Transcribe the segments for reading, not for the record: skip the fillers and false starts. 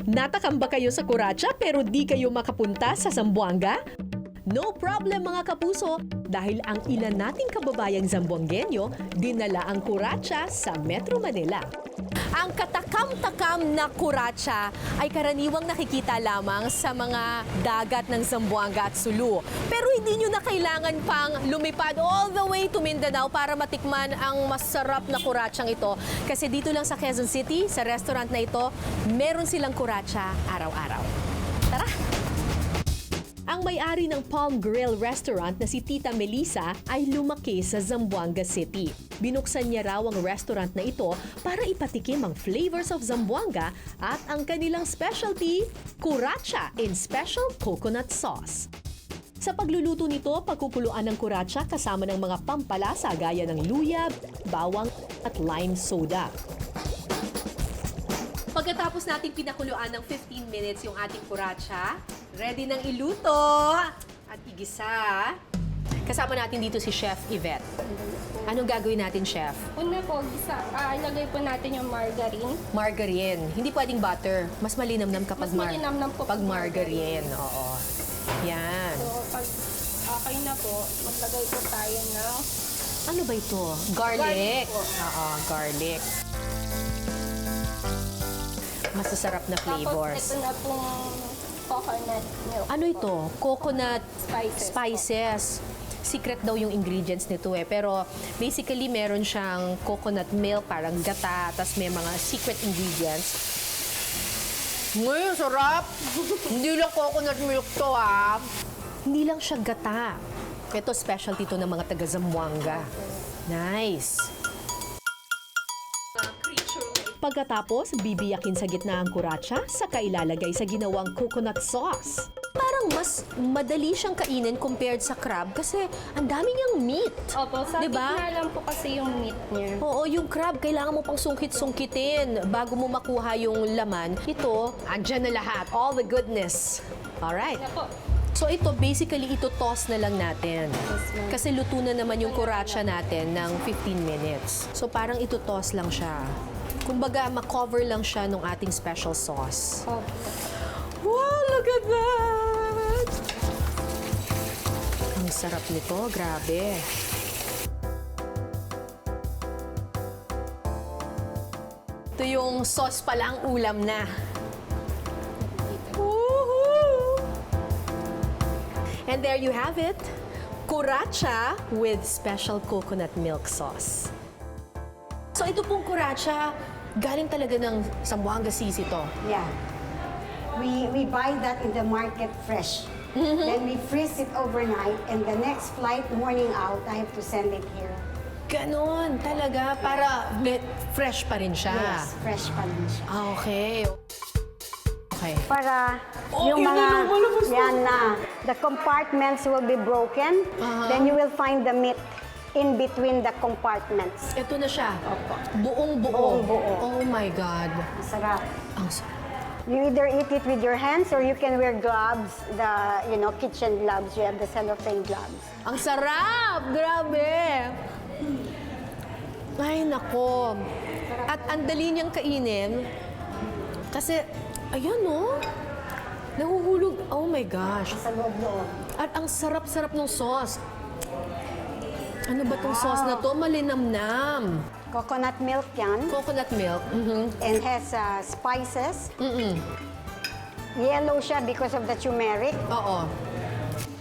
Natakam ba kayo sa Curaçao pero di kayo makapunta sa Zamboanga? No problem mga kapuso, dahil ang ilan nating kababayang Zamboangueño dinala ang Curaçao sa Metro Manila. Ang katakam-takam na Curaçao ay karaniwang nakikita lamang sa mga dagat ng Zamboanga at Sulu. Pero hindi nyo na kailangan pang lumipad all the way to Mindanao para matikman ang masarap na Curaçao ito. Kasi dito lang sa Quezon City, sa restaurant na ito, meron silang Curaçao araw-araw. Tara! Ang may-ari ng Palm Grill Restaurant na si Tita Melissa ay lumaki sa Zamboanga City. Binuksan niya raw ang restaurant na ito para ipatikim ang flavors of Zamboanga at ang kanilang specialty, Curaçao in special coconut sauce. Sa pagluluto nito, pagkukuluan ng Curaçao kasama ng mga pampalasa gaya ng luya, bawang at lime soda. Pagkatapos nating pinakuluan ng 15 minutes yung ating Curaçao, ready nang iluto at igisa. Kasama natin dito si Chef Yvette. Anong gagawin natin, Chef? Una po, ilagay po natin yung margarine. Margarine. Hindi pwedeng butter. Mas malinamnam kapag Mas malinamnam po pag margarine. Oo. Yan. So, pag okay na po, maglagay po tayo ng Ano ba ito? Garlic. Garlic po. Oo, garlic. Masasarap na flavors. Tapos ito na pong coconut milk. Ano ito? Coconut Spices. spices. Secret daw yung ingredients nito eh. Pero basically meron siyang coconut milk, parang gata, tapos may mga secret ingredients. Ngayon, sarap! Hindi lang coconut milk to ah. Hindi lang siya gata. Ito specialty to ng mga taga Zamboanga. Nice! Pagkatapos, bibiyakin sa gitna ang Curaçao, saka ilalagay sa ginawang coconut sauce. Parang mas madali siyang kainin compared sa crab kasi ang dami niyang meat. Opo, sa Diba? gitna lang po kasi yung meat niya. Oo, yung crab, kailangan mo pang sungkit-sungkitin bago mo makuha yung laman. Ito, andyan na lahat. All the goodness. Alright. Yan po. So ito, basically, ito toss na lang natin. Kasi luto na naman yung Curaçao natin ng 15 minutes. So parang ito toss lang siya. Kumbaga, makover lang siya ng ating special sauce. Opo. Wow, look at that! Ang sarap nito, grabe. Ito yung sauce pala ang ulam na. Woohoo! And there you have it, Curaçao with special coconut milk sauce. So ito pong Curaçao, galing talaga ng Zamboanga City to. Yeah. We buy that in the market fresh. Then we freeze it overnight, and the next flight morning out, I have to send it here. Ganon, talaga, para fresh pa rin siya. Yes, fresh pa rin siya. Ah, okay. Okay. Para Oh, yung yun mga, na, lumabas na. yan na, the compartments will be broken, then you will find the meat in between the compartments. Ito na siya. Opo. Buong-buo. Buong-buo. Oh my God. Masarap. Ang sarap. You either eat it with your hands or you can wear gloves, kitchen gloves. You have the cellophane gloves. Ang sarap! Grabe! Ay, nako. At ang dali niyang kainin. Kasi, ayan oh. Nahuhulog. Oh my gosh. Sa loob-loob. At ang sarap-sarap ng sauce. Ano ba tong sauce na to? Malinamnam. Coconut milk yan. Coconut milk. And has spices. Yellow siya because of the turmeric Oo.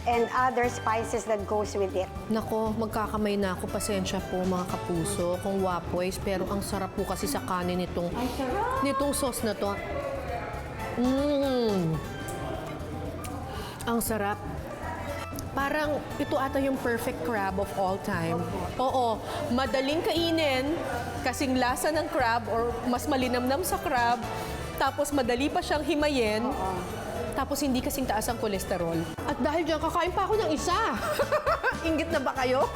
and other spices that goes with it. Nako, magkakamay na ako. Pasensya po mga kapuso kung wapoys. Pero ang sarap po kasi sa kanin nitong sauce na to. Ang sarap. Parang ito ata yung perfect crab of all time. Oo, madaling kainin, kasing lasa ng crab or mas malinamnam sa crab, tapos madali pa siyang himayin, tapos hindi kasing taas ang kolesterol. At dahil dyan, kakain pa ako ng isa. Inggit na ba kayo?